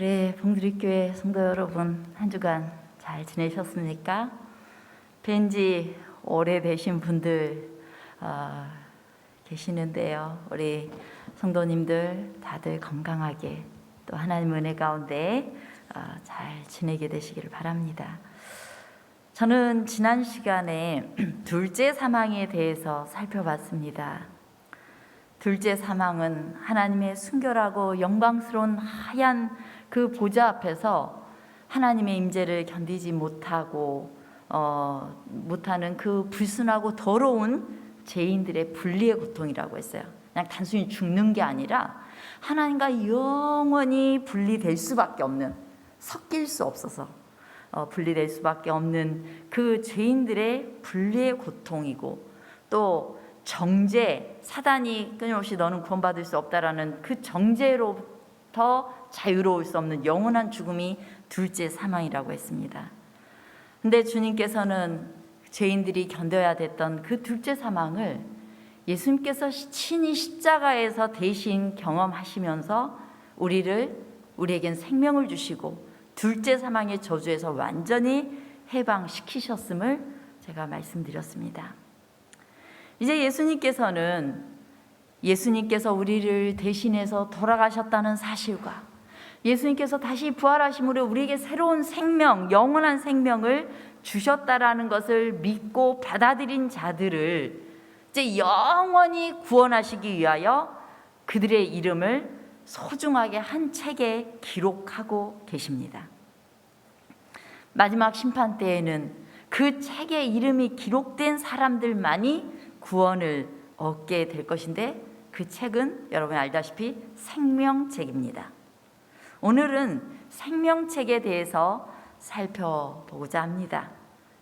우리 봉드리교회 성도 여러분, 한 주간 잘 지내셨습니까? 뵌지 오래되신 분들 계시는데요. 우리 성도님들 다들 건강하게 또 하나님 은혜 가운데 잘 지내게 되시기를 바랍니다. 저는 지난 시간에 둘째 사망에 대해서 살펴봤습니다. 둘째 사망은 하나님의 순결하고 영광스러운 하얀 그 보좌 앞에서 하나님의 임재를 견디지 못하는 그 불순하고 더러운 죄인들의 분리의 고통이라고 했어요. 그냥 단순히 죽는 게 아니라 하나님과 영원히 분리될 수밖에 없는, 섞일 수 없어서 분리될 수밖에 없는 그 죄인들의 분리의 고통이고, 또 정죄, 사단이 끊임없이 너는 구원받을 수 없다라는 그 정죄로부터 자유로울 수 없는 영원한 죽음이 둘째 사망이라고 했습니다. 근데 주님께서는 죄인들이 견뎌야 됐던 그 둘째 사망을 예수님께서 친히 십자가에서 대신 경험하시면서 우리에겐 생명을 주시고 둘째 사망의 저주에서 완전히 해방시키셨음을 제가 말씀드렸습니다. 이제 예수님께서 우리를 대신해서 돌아가셨다는 사실과 예수님께서 다시 부활하심으로 우리에게 새로운 생명, 영원한 생명을 주셨다라는 것을 믿고 받아들인 자들을 이제 영원히 구원하시기 위하여 그들의 이름을 소중하게 한 책에 기록하고 계십니다. 마지막 심판 때에는 그 책에 이름이 기록된 사람들만이 구원을 얻게 될 것인데, 그 책은 여러분 알다시피 생명책입니다. 오늘은 생명책에 대해서 살펴보고자 합니다.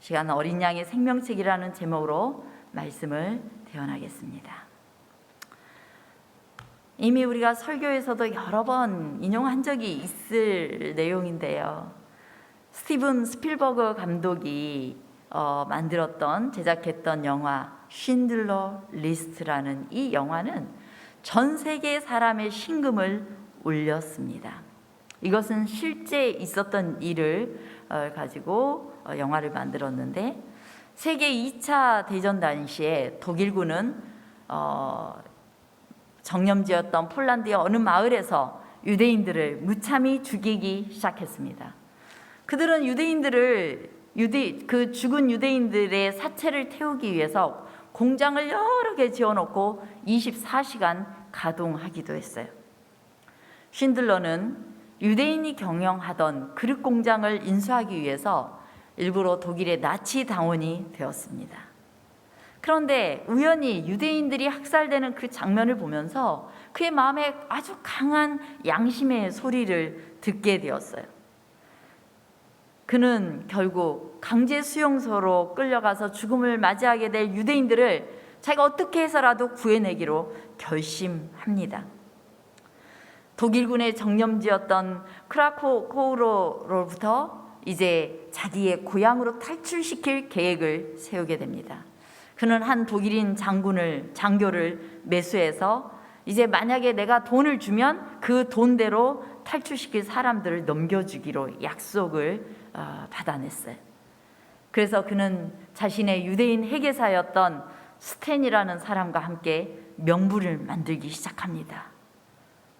시간 어린 양의 생명책이라는 제목으로 말씀을 대언하겠습니다. 이미 우리가 설교에서도 여러 번 인용한 적이 있을 내용인데요. 스티븐 스필버그 감독이 제작했던 영화 쉰들러 리스트라는 이 영화는 전 세계 사람의 심금을 울렸습니다. 이것은 실제 있었던 일을 가지고 영화를 만들었는데, 세계 2차 대전 당시에 독일군은 정념지였던 폴란드의 어느 마을에서 유대인들을 무참히 죽이기 시작했습니다. 그들은 그 죽은 유대인들의 사체를 태우기 위해서 공장을 여러 개 지어놓고 24시간 가동하기도 했어요. 쉰들러는 유대인이 경영하던 그릇 공장을 인수하기 위해서 일부러 독일의 나치 당원이 되었습니다. 그런데 우연히 유대인들이 학살되는 그 장면을 보면서 그의 마음에 아주 강한 양심의 소리를 듣게 되었어요. 그는 결국 강제 수용소로 끌려가서 죽음을 맞이하게 될 유대인들을 자기가 어떻게 해서라도 구해내기로 결심합니다. 독일군의 정념지였던 크라코우로부터 이제 자기의 고향으로 탈출시킬 계획을 세우게 됩니다. 그는 한 독일인 장교를 매수해서 이제 만약에 내가 돈을 주면 그 돈대로 탈출시킬 사람들을 넘겨주기로 약속을 받아냈어요. 그래서 그는 자신의 유대인 회계사였던 스탠이라는 사람과 함께 명부를 만들기 시작합니다.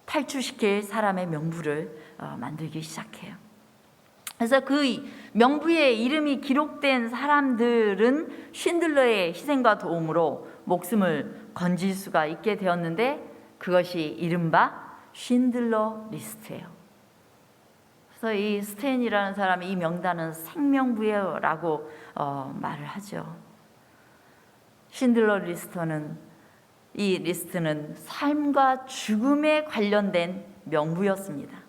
탈출시킬 사람의 명부를 만들기 시작해요. 그래서 그 명부에 이름이 기록된 사람들은 쉰들러의 희생과 도움으로 목숨을 건질 수가 있게 되었는데, 그것이 이른바 쉰들러 리스트예요. 그래서 이 스탠이라는 사람이 이 명단은 생명부여라고 말을 하죠. 쉰들러 이 리스트는 삶과 죽음에 관련된 명부였습니다.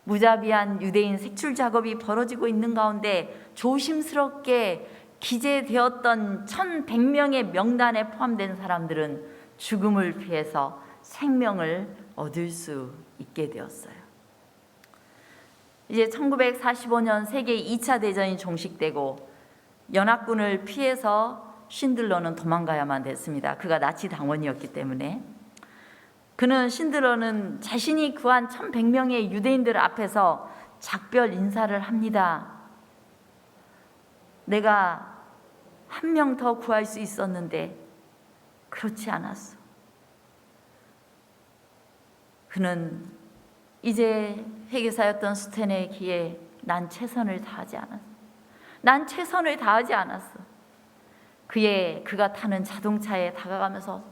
무자비한 유대인 색출 작업이 벌어지고 있는 가운데 조심스럽게 기재되었던 1100명의 명단에 포함된 사람들은 죽음을 피해서 생명을 얻을 수 있게 되었어요. 이제 1945년 세계 2차 대전이 종식되고 연합군을 피해서 쉰들러는 도망가야만 됐습니다. 그가 나치 당원이었기 때문에. 그는 신드러는 자신이 구한 1100명의 유대인들 앞에서 작별 인사를 합니다. 내가 한 명 더 구할 수 있었는데 그렇지 않았어. 그는 이제 회계사였던 스테네기에 난 최선을 다하지 않았어. 난 최선을 다하지 않았어. 그가 타는 자동차에 다가가면서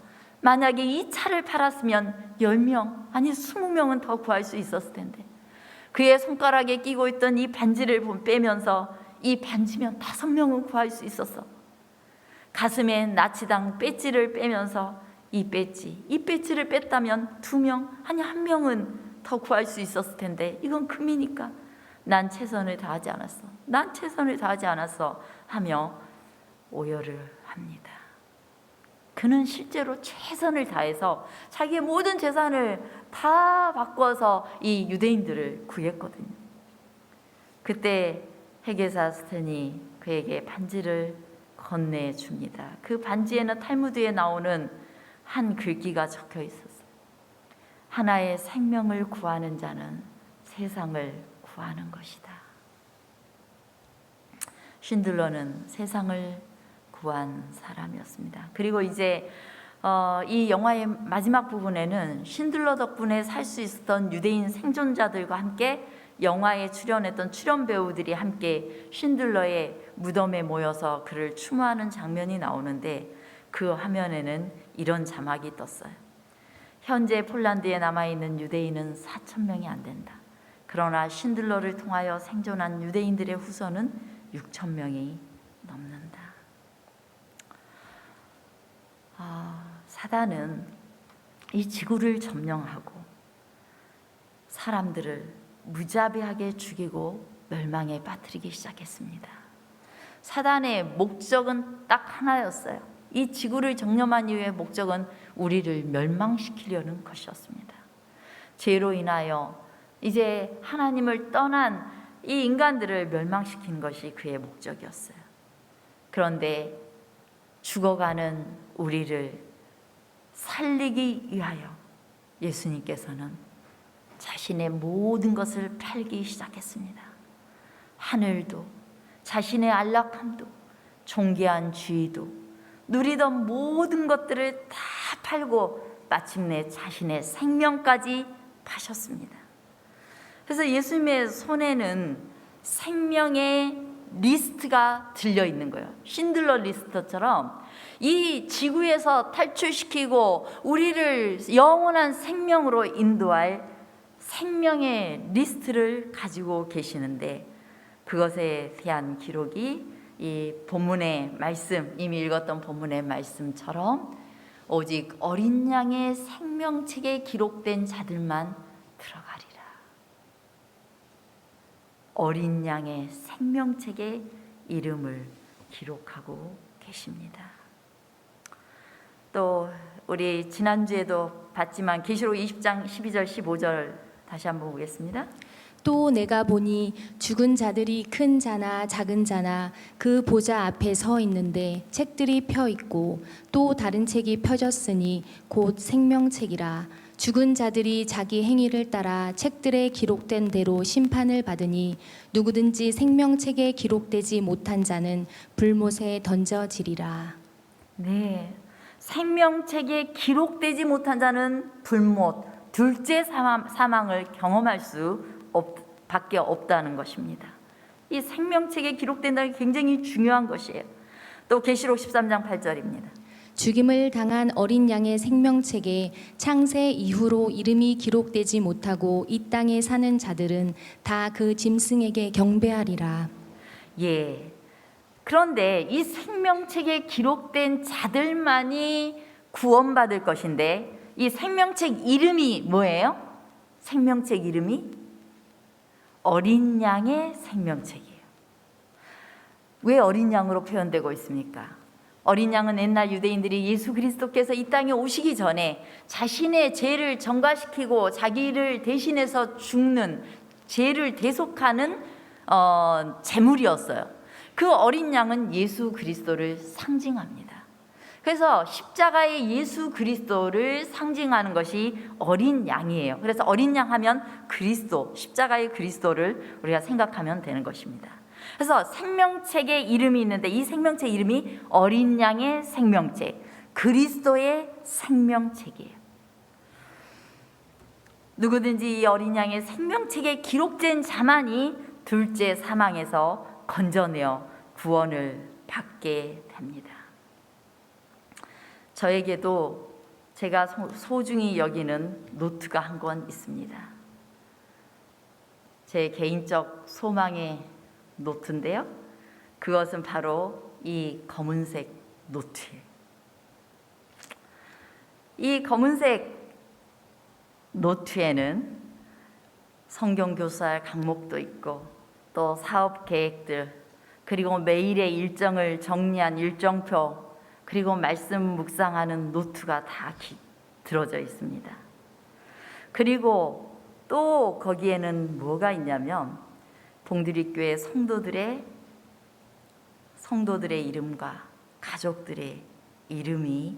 만약에 이 차를 팔았으면 10명 아니 20명은 더 구할 수 있었을 텐데, 그의 손가락에 끼고 있던 이 반지를 빼면서 이 반지면 5명은 구할 수 있었어. 가슴에 나치당 배지를 빼면서 이 배지를 뺐다면 2명 아니 1명은 더 구할 수 있었을 텐데, 이건 금이니까 난 최선을 다하지 않았어. 난 최선을 다하지 않았어 하며 오열을 합니다. 그는 실제로 최선을 다해서 자기의 모든 재산을 다 바꿔서 이 유대인들을 구했거든요. 그때 회계사 스탠이 그에게 반지를 건네줍니다. 그 반지에는 탈무드에 나오는 한 글귀가 적혀 있었어요. 하나의 생명을 구하는 자는 세상을 구하는 것이다. 쉰들러는 세상을 구한 사람이었습니다. 그리고 이제 이 영화의 마지막 부분에는 쉰들러 덕분에 살 수 있었던 유대인 생존자들과 함께 영화에 출연했던 출연 배우들이 함께 쉰들러의 무덤에 모여서 그를 추모하는 장면이 나오는데, 그 화면에는 이런 자막이 떴어요. 현재 폴란드에 남아있는 유대인은 4,000명이 안 된다. 그러나 쉰들러를 통하여 생존한 유대인들의 후손은 6,000명이 넘는다. 사단은 이 지구를 점령하고 사람들을 무자비하게 죽이고 멸망에 빠뜨리기 시작했습니다. 사단의 목적은 딱 하나였어요. 이 지구를 정념한 이유의 목적은 우리를 멸망시키려는 것이었습니다. 죄로 인하여 이제 하나님을 떠난 이 인간들을 멸망시킨 것이 그의 목적이었어요. 그런데 죽어가는 우리를 살리기 위하여 예수님께서는 자신의 모든 것을 팔기 시작했습니다. 하늘도, 자신의 안락함도, 존귀한 지위도, 누리던 모든 것들을 다 팔고 마침내 자신의 생명까지 파셨습니다. 그래서 예수님의 손에는 생명의 리스트가 들려 있는 거예요. 쉰들러 리스트처럼 이 지구에서 탈출시키고 우리를 영원한 생명으로 인도할 생명의 리스트를 가지고 계시는데, 그것에 대한 기록이 이 본문의 말씀, 이미 읽었던 본문의 말씀처럼 오직 어린 양의 생명책에 기록된 자들만 들어가리라. 어린 양의 생명책에 이름을 기록하고 계십니다. 또 우리 지난주에도 봤지만 계시록 20장 12절 15절 다시 한번 보겠습니다. 또 내가 보니 죽은 자들이 큰 자나 작은 자나 그 보좌 앞에 서 있는데 책들이 펴 있고 또 다른 책이 펴졌으니 곧 생명책이라. 죽은 자들이 자기 행위를 따라 책들에 기록된 대로 심판을 받으니 누구든지 생명책에 기록되지 못한 자는 불못에 던져지리라. 네, 생명책에 기록되지 못한 자는 불못, 둘째 사망을 경험할 수 밖에 없다는 것입니다. 이 생명책에 기록된다는 게 굉장히 중요한 것이에요. 또 계시록 13장 8절입니다. 죽임을 당한 어린 양의 생명책에 창세 이후로 이름이 기록되지 못하고 이 땅에 사는 자들은 다 그 짐승에게 경배하리라. 예. 그런데 이 생명책에 기록된 자들만이 구원받을 것인데, 이 생명책 이름이 뭐예요? 생명책 이름이 어린 양의 생명책이에요. 왜 어린 양으로 표현되고 있습니까? 어린 양은 옛날 유대인들이 예수 그리스도께서 이 땅에 오시기 전에 자신의 죄를 전가시키고 자기를 대신해서 죽는, 죄를 대속하는 제물이었어요. 그 어린 양은 예수 그리스도를 상징합니다. 그래서 십자가의 예수 그리스도를 상징하는 것이 어린 양이에요. 그래서 어린 양 하면 그리스도, 십자가의 그리스도를 우리가 생각하면 되는 것입니다. 그래서 생명책의 이름이 있는데 이 생명책 이름이 어린 양의 생명책, 그리스도의 생명책이에요. 누구든지 이 어린 양의 생명책에 기록된 자만이 둘째 사망에서 건져내어 구원을 받게 됩니다. 저에게도 제가 소중히 여기는 노트가 한 권 있습니다. 제 개인적 소망의 노트인데요. 그것은 바로 이 검은색 노트예요. 이 검은색 노트에는 성경 교수할 강목도 있고 또 사업 계획들, 그리고 매일의 일정을 정리한 일정표, 그리고 말씀 묵상하는 노트가 다 들어져 있습니다. 그리고 또 거기에는 뭐가 있냐면 봉두리교회 성도들의 이름과 가족들의 이름이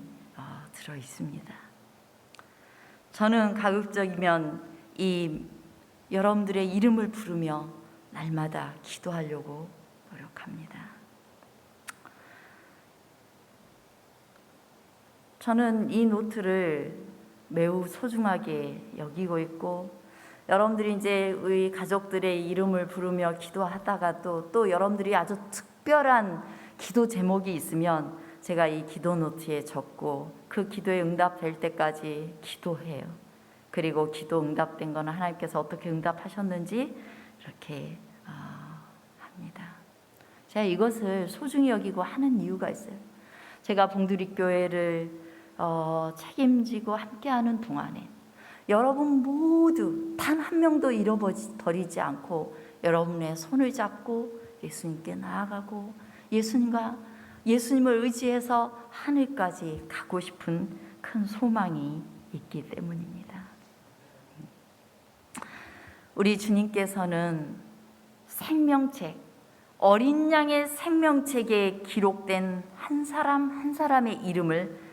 들어 있습니다. 저는 가급적이면 이 여러분들의 이름을 부르며 날마다 기도하려고 노력합니다. 저는 이 노트를 매우 소중하게 여기고 있고, 여러분들이 이제 우리 가족들의 이름을 부르며 기도하다가 또 여러분들이 아주 특별한 기도 제목이 있으면 제가 이 기도 노트에 적고 그 기도에 응답될 때까지 기도해요. 그리고 기도 응답된 거는 하나님께서 어떻게 응답하셨는지 이렇게 합니다. 제가 이것을 소중히 여기고 하는 이유가 있어요. 제가 봉두리 교회를 책임지고 함께하는 동안에 여러분 모두 단 한 명도 잃어버리지 않고 여러분의 손을 잡고 예수님께 나아가고 예수님을 의지해서 하늘까지 가고 싶은 큰 소망이 있기 때문입니다. 우리 주님께서는 생명책, 어린 양의 생명책에 기록된 한 사람 한 사람의 이름을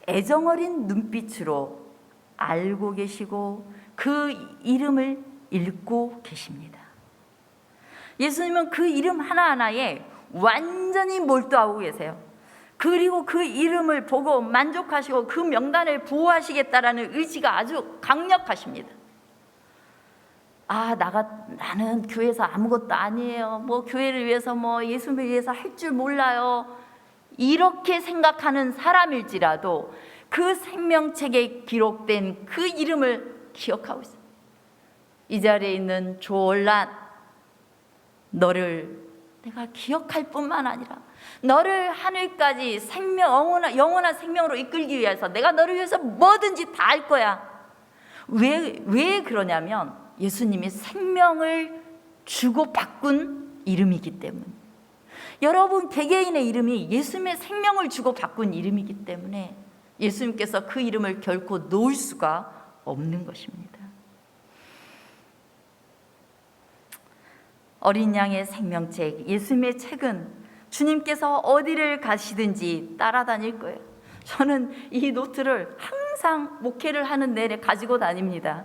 애정어린 눈빛으로 알고 계시고 그 이름을 읽고 계십니다. 예수님은 그 이름 하나하나에 완전히 몰두하고 계세요. 그리고 그 이름을 보고 만족하시고 그 명단을 보호하시겠다라는 의지가 아주 강력하십니다. 나는 교회에서 아무것도 아니에요. 교회를 위해서 예수님을 위해서 할 줄 몰라요. 이렇게 생각하는 사람일지라도 그 생명책에 기록된 그 이름을 기억하고 있어요. 이 자리에 있는 조올란, 너를 내가 기억할 뿐만 아니라 너를 하늘까지 영원한 생명으로 이끌기 위해서 내가 너를 위해서 뭐든지 다 할 거야. 왜 그러냐면 예수님이 생명을 주고 바꾼 이름이기 때문에, 여러분 개개인의 이름이 예수님의 생명을 주고 바꾼 이름이기 때문에 예수님께서 그 이름을 결코 놓을 수가 없는 것입니다. 어린 양의 생명책, 예수님의 책은 주님께서 어디를 가시든지 따라다닐 거예요. 저는 이 노트를 항상 목회를 하는 내내 가지고 다닙니다.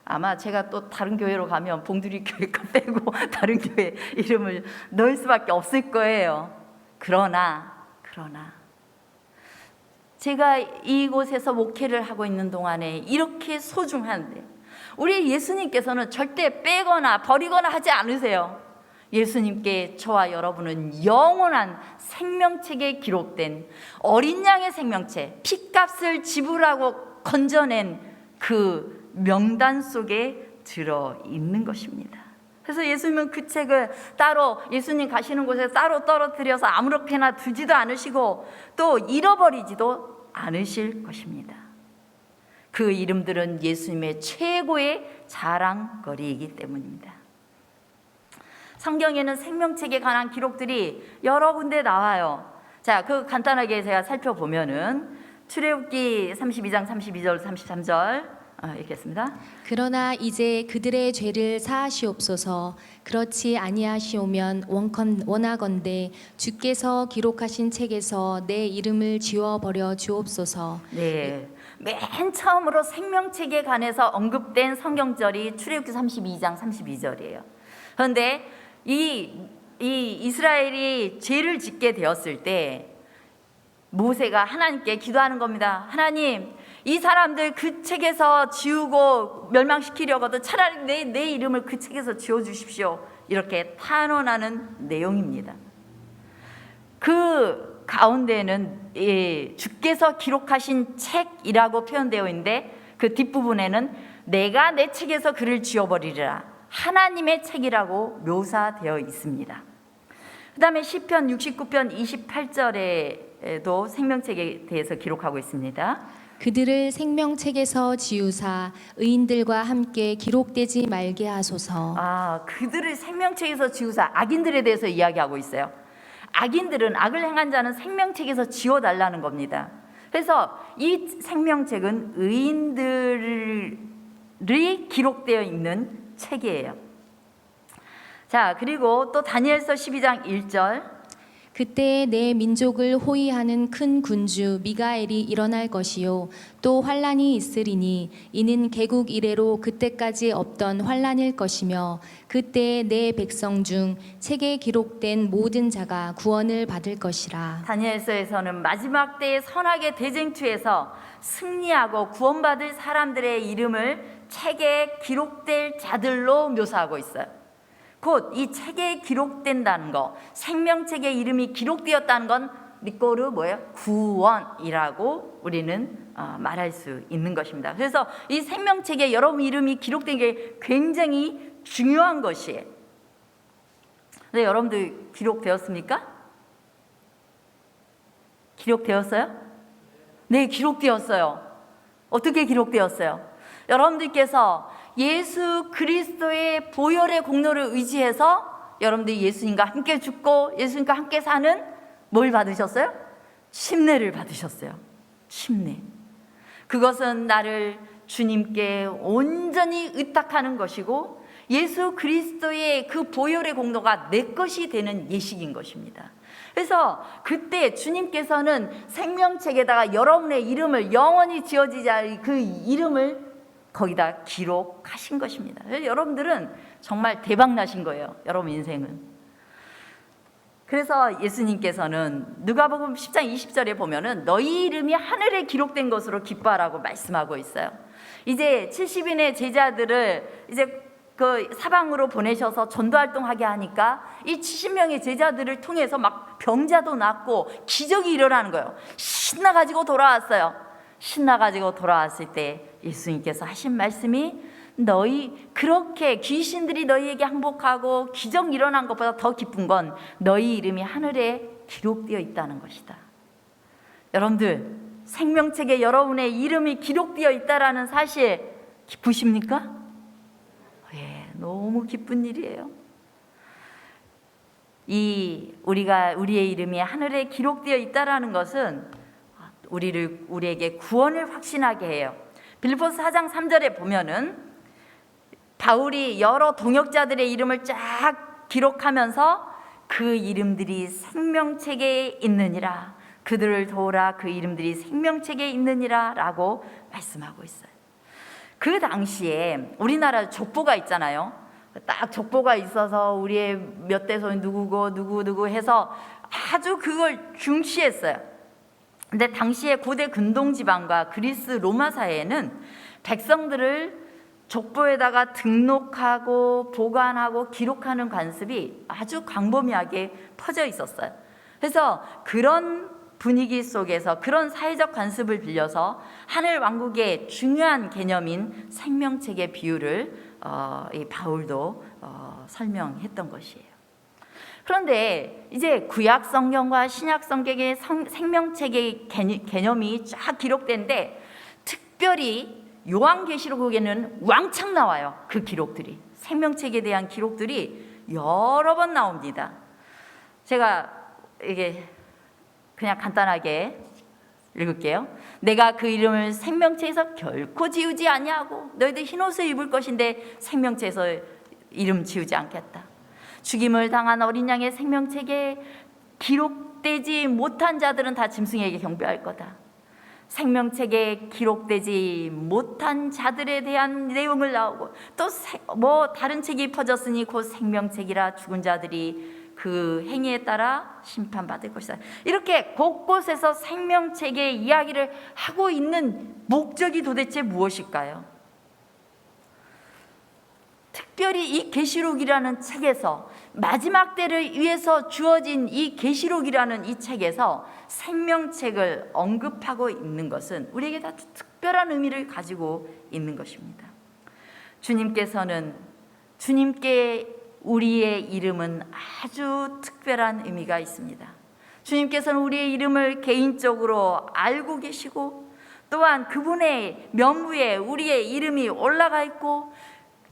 아마 제가 또 다른 교회로 가면 봉두리 교회 거 빼고 다른 교회 이름을 넣을 수밖에 없을 거예요. 그러나 제가 이곳에서 목회를 하고 있는 동안에 이렇게 소중한데 우리 예수님께서는 절대 빼거나 버리거나 하지 않으세요. 예수님께 저와 여러분은 영원한 생명책에 기록된 어린 양의 생명책, 핏값을 지불하고 건져낸 그 명단 속에 들어있는 것입니다. 그래서 예수님은 그 책을 따로 예수님 가시는 곳에 따로 떨어뜨려서 아무렇게나 두지도 않으시고 또 잃어버리지도 않으실 것입니다. 그 이름들은 예수님의 최고의 자랑거리이기 때문입니다. 성경에는 생명책에 관한 기록들이 여러 군데 나와요. 자, 그 간단하게 제가 살펴보면은 출애굽기 32장 32절 33절 읽겠습니다. 그러나 이제 그들의 죄를 사하시옵소서. 그렇지 아니하시오면 원하건대 주께서 기록하신 책에서 내 이름을 지워버려 주옵소서. 네, 맨 처음으로 생명책에 관해서 언급된 성경절이 출애굽기 32장 32절이에요. 그런데 이 이스라엘이 죄를 짓게 되었을 때 모세가 하나님께 기도하는 겁니다. 하나님, 이 사람들 그 책에서 지우고 멸망시키려거든 차라리 내 이름을 그 책에서 지워주십시오. 이렇게 탄원하는 내용입니다. 그 가운데는 주께서 기록하신 책이라고 표현되어 있는데 그 뒷부분에는 내가 내 책에서 그를 지워버리리라, 하나님의 책이라고 묘사되어 있습니다. 그 다음에 시편 69편 28절에도 생명책에 대해서 기록하고 있습니다. 그들을 생명책에서 지우사 의인들과 함께 기록되지 말게 하소서. 그들을 생명책에서 지우사, 악인들에 대해서 이야기하고 있어요. 악인들은, 악을 행한 자는 생명책에서 지워달라는 겁니다. 그래서 이 생명책은 의인들이 기록되어 있는 책이에요. 자, 그리고 또 다니엘서 12장 1절. 그때 내 민족을 호위하는 큰 군주 미가엘이 일어날 것이요 또 환란이 있으리니 이는 개국 이래로 그때까지 없던 환란일 것이며 그때 내 백성 중 책에 기록된 모든 자가 구원을 받을 것이라. 다니엘서에서는 마지막 때의 선악의 대쟁투에서 승리하고 구원받을 사람들의 이름을 책에 기록될 자들로 묘사하고 있어요. 곧 이 책에 기록된다는 거, 생명책에 이름이 기록되었다는 건 리꼬르 뭐예요? 구원이라고 우리는 말할 수 있는 것입니다. 그래서 이 생명책에 여러분 이름이 기록된 게 굉장히 중요한 것이에요. 네, 여러분들 기록되었습니까? 기록되었어요? 네, 기록되었어요. 어떻게 기록되었어요? 여러분들께서 예수 그리스도의 보혈의 공로를 의지해서 여러분들이 예수님과 함께 죽고 예수님과 함께 사는 뭘 받으셨어요? 침례를 받으셨어요. 침례. 그것은 나를 주님께 온전히 의탁하는 것이고 예수 그리스도의 그 보혈의 공로가 내 것이 되는 예식인 것입니다. 그래서 그때 주님께서는 생명책에다가 여러분의 이름을 영원히 지어지지 않을 그 이름을 거기다 기록하신 것입니다. 여러분들은 정말 대박 나신 거예요. 여러분 인생은. 그래서 예수님께서는 누가복음 10장 20절에 보면은 너희 이름이 하늘에 기록된 것으로 기뻐하라고 말씀하고 있어요. 이제 70인의 제자들을 이제 그 사방으로 보내셔서 전도활동하게 하니까 이 70명의 제자들을 통해서 막 병자도 낫고 기적이 일어나는 거예요. 신나가지고 돌아왔어요. 신나가지고 돌아왔을 때 예수님께서 하신 말씀이 너희 그렇게 귀신들이 너희에게 항복하고 기적 일어난 것보다 더 기쁜 건 너희 이름이 하늘에 기록되어 있다는 것이다. 여러분들 생명책에 여러분의 이름이 기록되어 있다라는 사실 기쁘십니까? 예, 너무 기쁜 일이에요. 우리의 이름이 하늘에 기록되어 있다라는 것은 우리에게 구원을 확신하게 해요. 빌립보서 4장 3절에 보면은 바울이 여러 동역자들의 이름을 쫙 기록하면서 그 이름들이 생명책에 있느니라, 그들을 도우라, 그 이름들이 생명책에 있느니라 라고 말씀하고 있어요. 그 당시에 우리나라 족보가 있잖아요. 딱 족보가 있어서 우리의 몇 대손 누구고 누구 해서 아주 그걸 중시했어요. 근데 당시에 고대 근동지방과 그리스 로마 사회에는 백성들을 족보에다가 등록하고 보관하고 기록하는 관습이 아주 광범위하게 퍼져 있었어요. 그래서 그런 분위기 속에서 그런 사회적 관습을 빌려서 하늘 왕국의 중요한 개념인 생명책의 비유를 이 바울도 설명했던 것이에요. 그런데 이제 구약 성경과 신약 성경의 생명책의 개념이 쫙 기록된데 특별히 요한계시록에는 왕창 나와요. 그 기록들이, 생명책에 대한 기록들이 여러 번 나옵니다. 제가 이게 그냥 간단하게 읽을게요. 내가 그 이름을 생명책에서 결코 지우지 아니하고 너희들 흰옷을 입을 것인데 생명책에서 이름 지우지 않겠다. 죽임을 당한 어린 양의 생명책에 기록되지 못한 자들은 다 짐승에게 경배할 거다. 생명책에 기록되지 못한 자들에 대한 내용을 나오고 또 다른 책이 퍼졌으니 곧 생명책이라 죽은 자들이 그 행위에 따라 심판받을 것이다. 이렇게 곳곳에서 생명책의 이야기를 하고 있는 목적이 도대체 무엇일까요? 특별히 이 계시록이라는 책에서 마지막 때를 위해서 주어진 이 계시록이라는 이 책에서 생명책을 언급하고 있는 것은 우리에게 다 특별한 의미를 가지고 있는 것입니다. 주님께 우리의 이름은 아주 특별한 의미가 있습니다. 주님께서는 우리의 이름을 개인적으로 알고 계시고 또한 그분의 면부에 우리의 이름이 올라가 있고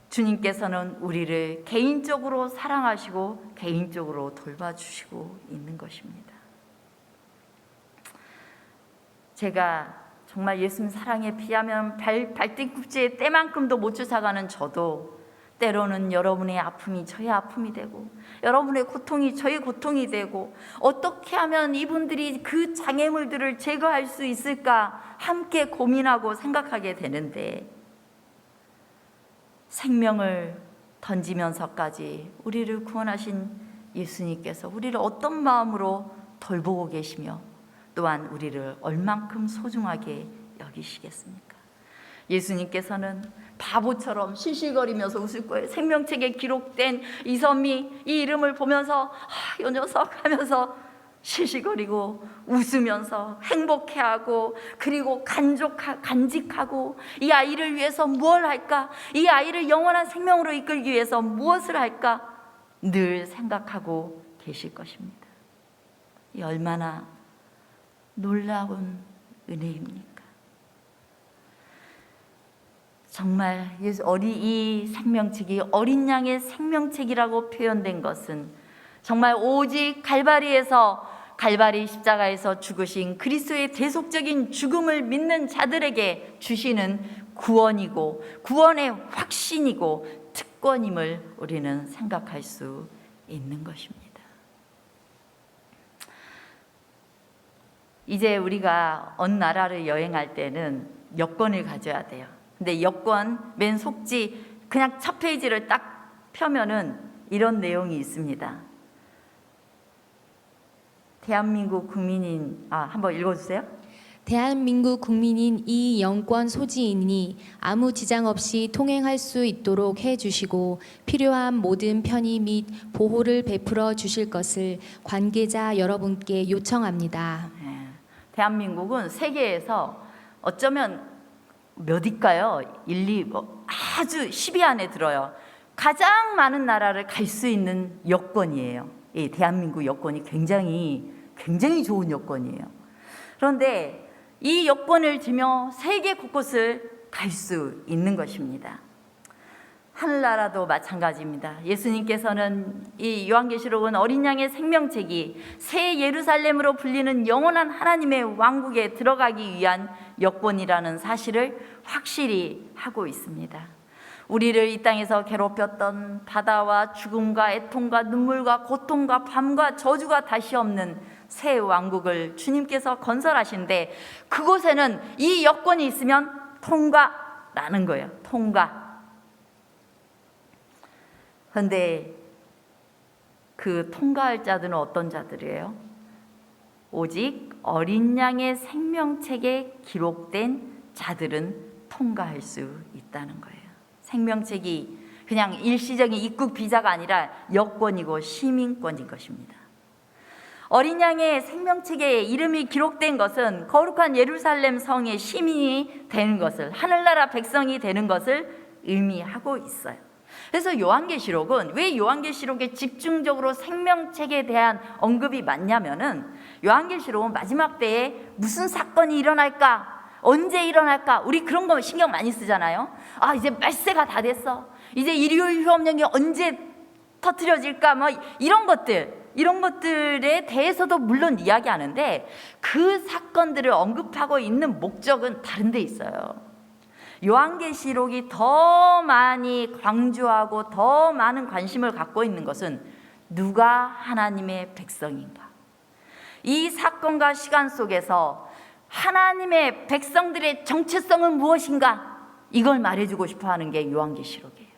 주님께서는 우리를 개인적으로 사랑하시고 개인적으로 돌봐주시고 있는 것입니다. 제가 정말 예수님 사랑에 비하면 발등꿈치의 때만큼도 못 쫓아가는 저도 때로는 여러분의 아픔이 저의 아픔이 되고 여러분의 고통이 저의 고통이 되고 어떻게 하면 이분들이 그 장애물들을 제거할 수 있을까 함께 고민하고 생각하게 되는데 생명을 던지면서까지 우리를 구원하신 예수님께서 우리를 어떤 마음으로 돌보고 계시며 또한 우리를 얼만큼 소중하게 여기시겠습니까? 예수님께서는 바보처럼 실실거리면서 웃을 거예요. 생명책에 기록된 이선미 이 이름을 보면서 이 녀석 하면서 실실거리고 웃으면서 행복해하고 그리고 간직하고 이 아이를 위해서 무엇을 할까? 이 아이를 영원한 생명으로 이끌기 위해서 무엇을 할까? 늘 생각하고 계실 것입니다. 이 얼마나 놀라운 은혜입니까? 정말 이 생명책이 어린 양의 생명책이라고 표현된 것은 정말 오직 갈바리 십자가에서 죽으신 그리스도의 대속적인 죽음을 믿는 자들에게 주시는 구원이고 구원의 확신이고 특권임을 우리는 생각할 수 있는 것입니다. 이제 우리가 어느 나라를 여행할 때는 여권을 가져야 돼요. 근데 여권 맨 속지 그냥 첫 페이지를 딱 펴면은 이런 내용이 있습니다. 대한민국 국민인 한번 읽어주세요. 대한민국 국민인 이 영권 소지인이 아무 지장 없이 통행할 수 있도록 해주시고 필요한 모든 편의 및 보호를 베풀어 주실 것을 관계자 여러분께 요청합니다. 대한민국은 세계에서 어쩌면 몇일까요? 1, 2, 아주 10위 안에 들어요. 가장 많은 나라를 갈 수 있는 여권이에요. 이 대한민국 여권이 굉장히 좋은 여권이에요. 그런데 이 여권을 지며 세계 곳곳을 갈 수 있는 것입니다. 하늘나라도 마찬가지입니다. 예수님께서는 이 요한계시록은 어린 양의 생명책이 새 예루살렘으로 불리는 영원한 하나님의 왕국에 들어가기 위한 여권이라는 사실을 확실히 하고 있습니다. 우리를 이 땅에서 괴롭혔던 바다와 죽음과 애통과 눈물과 고통과 밤과 저주가 다시 없는 새 왕국을 주님께서 건설하신데 그곳에는 이 여권이 있으면 통과라는 거예요. 통과. 그런데 그 통과할 자들은 어떤 자들이에요? 오직 어린 양의 생명책에 기록된 자들은 통과할 수 있다는 거예요. 생명책이 그냥 일시적인 입국 비자가 아니라 여권이고 시민권인 것입니다. 어린 양의 생명책에 이름이 기록된 것은 거룩한 예루살렘 성의 시민이 되는 것을, 하늘나라 백성이 되는 것을 의미하고 있어요. 그래서 요한계시록은 왜 요한계시록에 집중적으로 생명책에 대한 언급이 많냐면은 요한계시록은 마지막 때에 무슨 사건이 일어날까? 언제 일어날까? 우리 그런 거 신경 많이 쓰잖아요. 이제 말세가 다 됐어. 이제 일요일 휴업령이 언제 터뜨려질까? 이런 것들. 이런 것들에 대해서도 물론 이야기하는데 그 사건들을 언급하고 있는 목적은 다른 데 있어요. 요한계시록이 더 많이 강조하고 더 많은 관심을 갖고 있는 것은 누가 하나님의 백성인가? 이 사건과 시간 속에서 하나님의 백성들의 정체성은 무엇인가? 이걸 말해주고 싶어 하는 게 요한계시록이에요.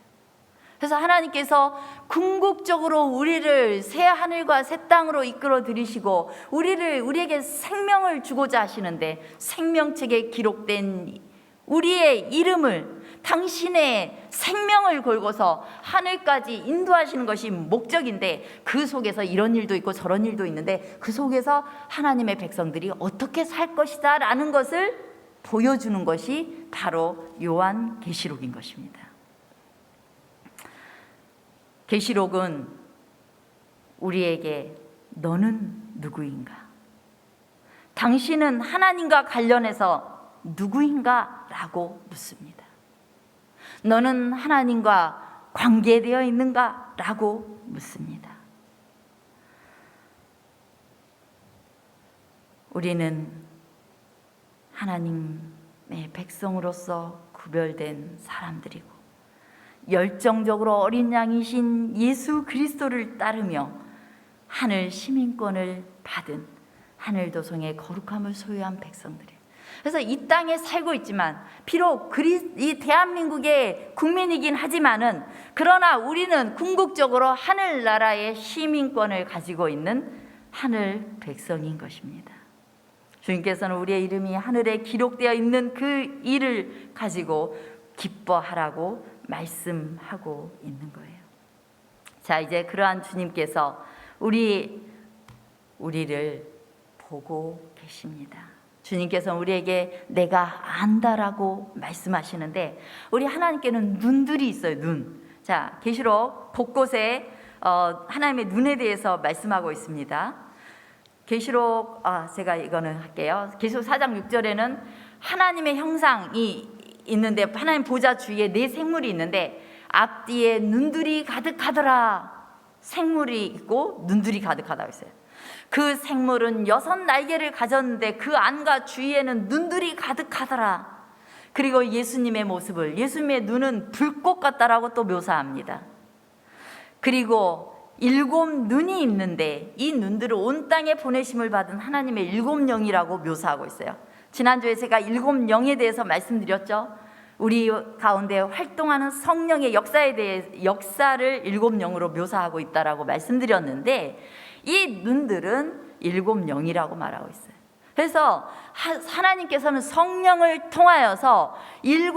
그래서 하나님께서 궁극적으로 우리를 새 하늘과 새 땅으로 이끌어 들이시고 우리에게 생명을 주고자 하시는데 생명책에 기록된 우리의 이름을 당신의 생명을 걸고서 하늘까지 인도하시는 것이 목적인데 그 속에서 이런 일도 있고 저런 일도 있는데 그 속에서 하나님의 백성들이 어떻게 살 것이다 라는 것을 보여주는 것이 바로 요한계시록인 것입니다. 계시록은 우리에게 너는 누구인가? 당신은 하나님과 관련해서 누구인가? 라고 묻습니다. 너는 하나님과 관계되어 있는가? 라고 묻습니다. 우리는 하나님의 백성으로서 구별된 사람들이고 열정적으로 어린 양이신 예수 그리스도를 따르며 하늘 시민권을 받은 하늘도성의 거룩함을 소유한 백성들이에요. 그래서 이 땅에 살고 있지만 비록 이 대한민국의 국민이긴 하지만은 그러나 우리는 궁극적으로 하늘나라의 시민권을 가지고 있는 하늘 백성인 것입니다. 주님께서는 우리의 이름이 하늘에 기록되어 있는 그 일을 가지고 기뻐하라고 말씀하고 있는 거예요. 자, 이제 그러한 주님께서 우리를 보고 계십니다. 주님께서 우리에게 내가 안다라고 말씀하시는데 우리 하나님께는 눈들이 있어요. 눈. 자, 계시록 곳곳에 하나님의 눈에 대해서 말씀하고 있습니다. 계시록 제가 이거는 할게요. 계시록 4장 6절에는 하나님의 형상이 있는데 하나님 보좌 주위에 네 생물이 있는데 앞뒤에 눈들이 가득하더라. 생물이 있고 눈들이 가득하다고 했어요. 그 생물은 6 날개를 가졌는데 그 안과 주위에는 눈들이 가득하더라. 그리고 예수님의 모습을 예수님의 눈은 불꽃 같다라고 또 묘사합니다. 그리고 7 눈이 있는데 이 눈들을 온 땅에 보내심을 받은 하나님의 7 영이라고 묘사하고 있어요. 지난주에 제가 7 영에 대해서 말씀드렸죠. 우리 가운데 활동하는 성령의 역사를 7 영으로 묘사하고 있다라고 말씀드렸는데 이 눈들은 7 영이라고 말하고 있어요. 그래서 하나님께서는 성령을 통하여서 7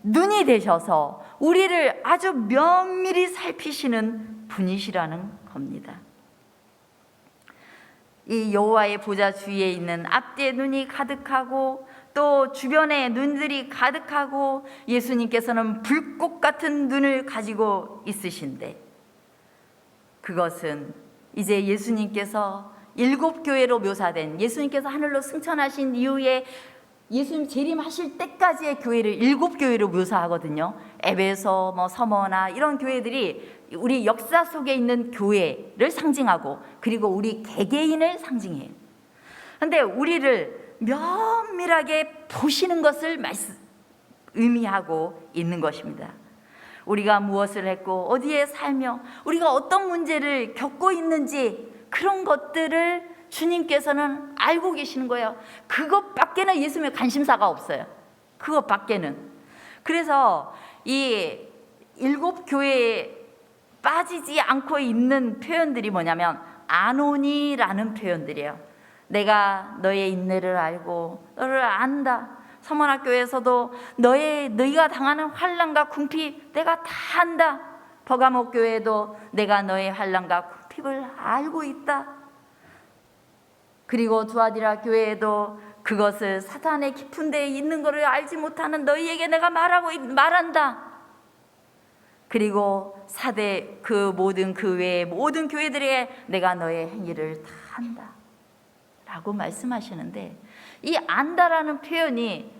눈이 되셔서 우리를 아주 면밀히 살피시는 분이시라는 겁니다. 이 여호와의 보좌 주위에 있는 앞뒤에 눈이 가득하고 또 주변에 눈들이 가득하고 예수님께서는 불꽃 같은 눈을 가지고 있으신데 그것은 이제 예수님께서 7 교회로 묘사된 예수님께서 하늘로 승천하신 이후에 예수님 재림하실 때까지의 교회를 7 교회로 묘사하거든요. 에베소, 서머나 이런 교회들이 우리 역사 속에 있는 교회를 상징하고 그리고 우리 개개인을 상징해요. 그런데 우리를 면밀하게 보시는 것을 의미하고 있는 것입니다. 우리가 무엇을 했고 어디에 살며 우리가 어떤 문제를 겪고 있는지 그런 것들을 주님께서는 알고 계시는 거예요. 그것밖에는 예수님의 관심사가 없어요. 그것밖에는. 그래서 이 7 교회에 빠지지 않고 있는 표현들이 뭐냐면 아노니라는 표현들이에요. 내가 너의 인내를 알고 너를 안다. 서문학교에서도 너희가 당하는 환난과 궁핍 내가 다 안다. 버가모 교회도 내가 너의 환난과 궁핍을 알고 있다. 그리고 두아디라 교회에도 그것을 사탄의 깊은 데에 있는 것을 알지 못하는 너희에게 내가 말한다. 그리고 사대 그 외의 모든 교회들에게 내가 너의 행위를 다 안다 라고 말씀하시는데 이 안다라는 표현이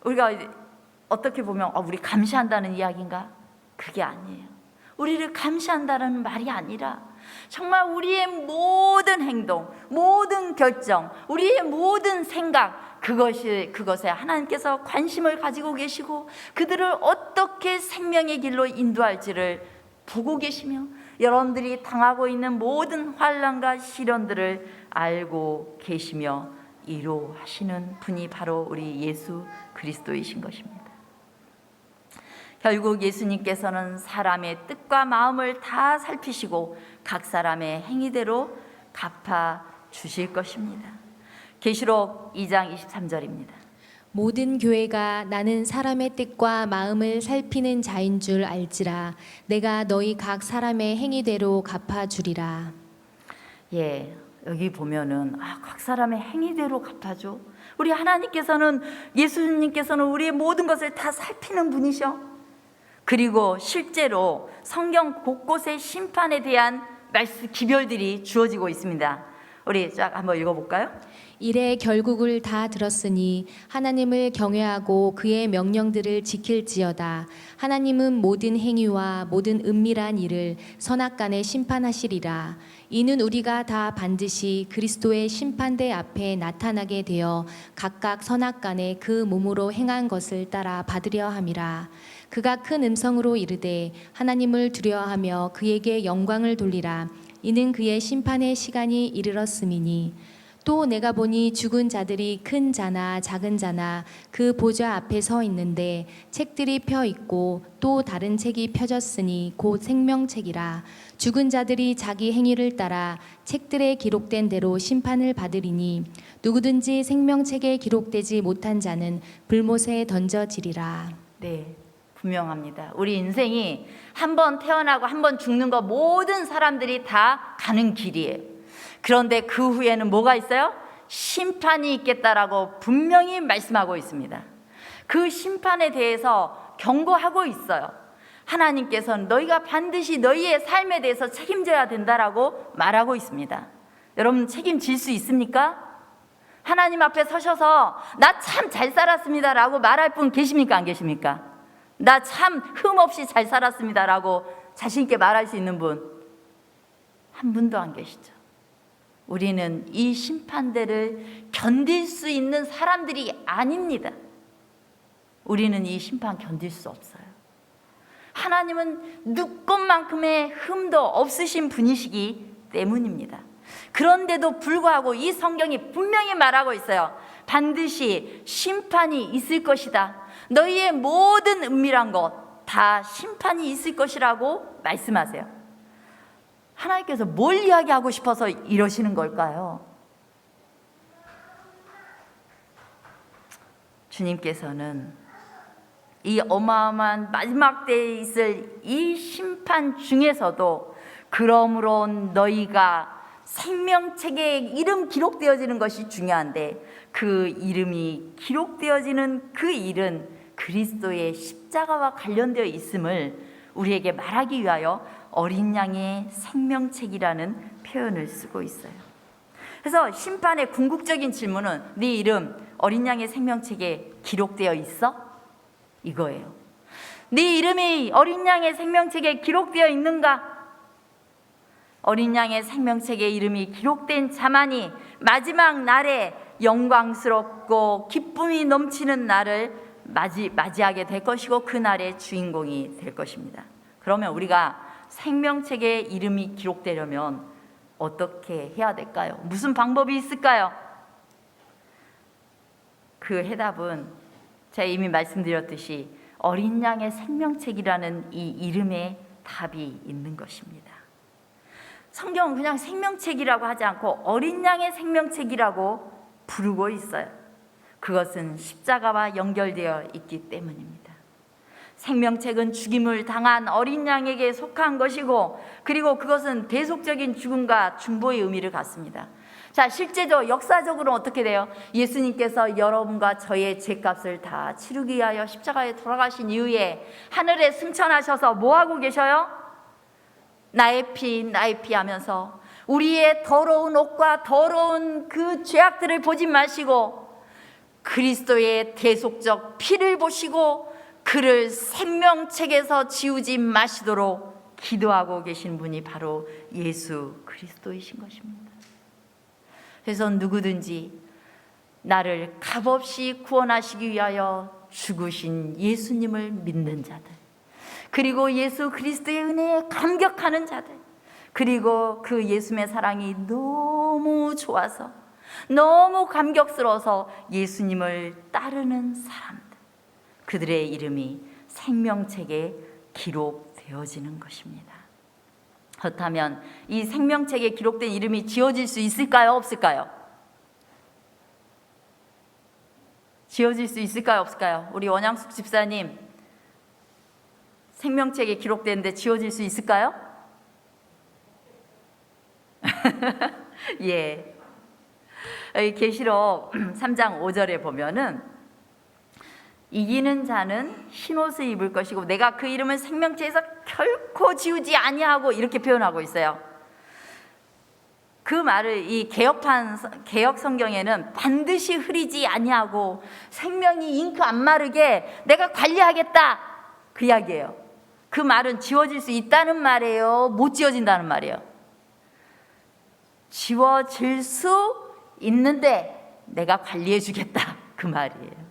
우리가 어떻게 보면 우리 감시한다는 이야기인가? 그게 아니에요. 우리를 감시한다는 말이 아니라 정말 우리의 모든 행동, 모든 결정, 우리의 모든 생각, 그것에 하나님께서 관심을 가지고 계시고 그들을 어떻게 생명의 길로 인도할지를 보고 계시며 여러분들이 당하고 있는 모든 환난과 시련들을 알고 계시며 이루하시는 분이 바로 우리 예수 그리스도이신 것입니다. 결국 예수님께서는 사람의 뜻과 마음을 다 살피시고 각 사람의 행위대로 갚아 주실 것입니다. 계시록 2장 23절입니다. 모든 교회가 나는 사람의 뜻과 마음을 살피는 자인 줄 알지라. 내가 너희 각 사람의 행위대로 갚아주리라. 예, 여기 보면은 각 사람의 행위대로 갚아줘. 우리 하나님께서는, 예수님께서는 우리의 모든 것을 다 살피는 분이셔. 그리고 실제로 성경 곳곳에 심판에 대한 말씀 기별들이 주어지고 있습니다. 우리 쫙 한번 읽어볼까요? 이래 결국을 다 들었으니 하나님을 경외하고 그의 명령들을 지킬지어다. 하나님은 모든 행위와 모든 은밀한 일을 선악간에 심판하시리라. 이는 우리가 다 반드시 그리스도의 심판대 앞에 나타나게 되어 각각 선악간에 그 몸으로 행한 것을 따라 받으려 함이라. 그가 큰 음성으로 이르되 하나님을 두려워하며 그에게 영광을 돌리라. 이는 그의 심판의 시간이 이르렀음이니. 또 내가 보니 죽은 자들이 큰 자나 작은 자나 그 보좌 앞에 서 있는데 책들이 펴 있고 또 다른 책이 펴졌으니 곧 생명책이라. 죽은 자들이 자기 행위를 따라 책들에 기록된 대로 심판을 받으리니 누구든지 생명책에 기록되지 못한 자는 불못에 던져지리라. 네, 분명합니다. 우리 인생이 한 번 태어나고 한 번 죽는 거 모든 사람들이 다 가는 길이에요. 그런데 그 후에는 뭐가 있어요? 심판이 있겠다라고 분명히 말씀하고 있습니다. 그 심판에 대해서 경고하고 있어요. 하나님께서는 너희가 반드시 너희의 삶에 대해서 책임져야 된다라고 말하고 있습니다. 여러분 책임질 수 있습니까? 하나님 앞에 서셔서 나 참 잘 살았습니다 라고 말할 분 계십니까? 안 계십니까? 나 참 흠없이 잘 살았습니다 라고 자신 있게 말할 수 있는 분 한 분도 안 계시죠. 우리는 이 심판대를 견딜 수 있는 사람들이 아닙니다. 우리는 이 심판 견딜 수 없어요. 하나님은 누구만큼의 흠도 없으신 분이시기 때문입니다. 그런데도 불구하고 이 성경이 분명히 말하고 있어요. 반드시 심판이 있을 것이다. 너희의 모든 은밀한 것 다 심판이 있을 것이라고 말씀하세요. 하나님께서 뭘 이야기하고 싶어서 이러시는 걸까요? 주님께서는 이 어마어마한 마지막 때에 있을 이 심판 중에서도 그러므로 너희가 생명책에 이름 기록되어지는 것이 중요한데 그 이름이 기록되어지는 그 일은 그리스도의 십자가와 관련되어 있음을 우리에게 말하기 위하여 어린 양의 생명책이라는 표현을 쓰고 있어요. 그래서 심판의 궁극적인 질문은 네 이름 어린 양의 생명책에 기록되어 있어? 이거예요. 네 이름이 어린 양의 생명책에 기록되어 있는가? 어린 양의 생명책에 이름이 기록된 자만이 마지막 날에 영광스럽고 기쁨이 넘치는 날을 맞이하게 될 것이고 그 날의 주인공이 될 것입니다. 그러면 우리가 생명책에 이름이 기록되려면 어떻게 해야 될까요? 무슨 방법이 있을까요? 그 해답은 제가 이미 말씀드렸듯이 어린 양의 생명책이라는 이 이름에 답이 있는 것입니다. 성경은 그냥 생명책이라고 하지 않고 어린 양의 생명책이라고 부르고 있어요. 그것은 십자가와 연결되어 있기 때문입니다. 생명책은 죽임을 당한 어린 양에게 속한 것이고 그리고 그것은 대속적인 죽음과 중보의 의미를 갖습니다. 자, 실제로 역사적으로 어떻게 돼요? 예수님께서 여러분과 저의 죄값을 다 치르기 위하여 십자가에 돌아가신 이후에 하늘에 승천하셔서 뭐하고 계셔요? 나의 피 하면서 우리의 더러운 옷과 더러운 그 죄악들을 보지 마시고 그리스도의 대속적 피를 보시고 그를 생명책에서 지우지 마시도록 기도하고 계신 분이 바로 예수 그리스도이신 것입니다. 그래서 누구든지 나를 값없이 구원하시기 위하여 죽으신 예수님을 믿는 자들, 그리고 예수 그리스도의 은혜에 감격하는 자들, 그리고 그 예수님의 사랑이 너무 좋아서 너무 감격스러워서 예수님을 따르는 사람들, 그들의 이름이 생명책에 기록되어지는 것입니다. 그렇다면 이 생명책에 기록된 이름이 지워질 수 있을까요? 없을까요? 지워질 수 있을까요? 없을까요? 우리 원양숙 집사님, 생명책에 기록되는데 지워질 수 있을까요? 예. 여기 계시록 3장 5절에 보면은 이기는 자는 흰옷을 입을 것이고 내가 그 이름을 생명책에서 결코 지우지 아니하고, 이렇게 표현하고 있어요. 그 말을 이 개역 성경에는 반드시 흐리지 아니하고 생명이 잉크 안 마르게 내가 관리하겠다, 그 이야기예요. 그 말은 지워질 수 있다는 말이에요, 못 지워진다는 말이에요? 지워질 수 있는데 내가 관리해 주겠다, 그 말이에요.